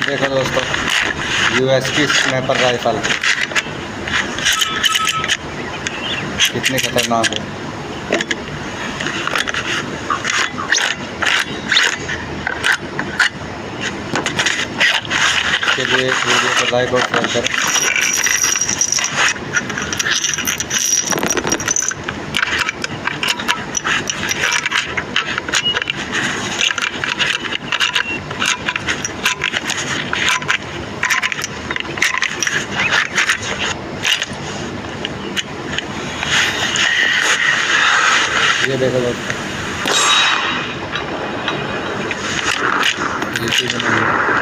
देखो दोस्तों, यूएस की स्नाइपर राइफल कितनी खतरनाक है। के लिए वीडियो को लाइक और शेयर करें। ये देखो दोस्तों, ये चीज़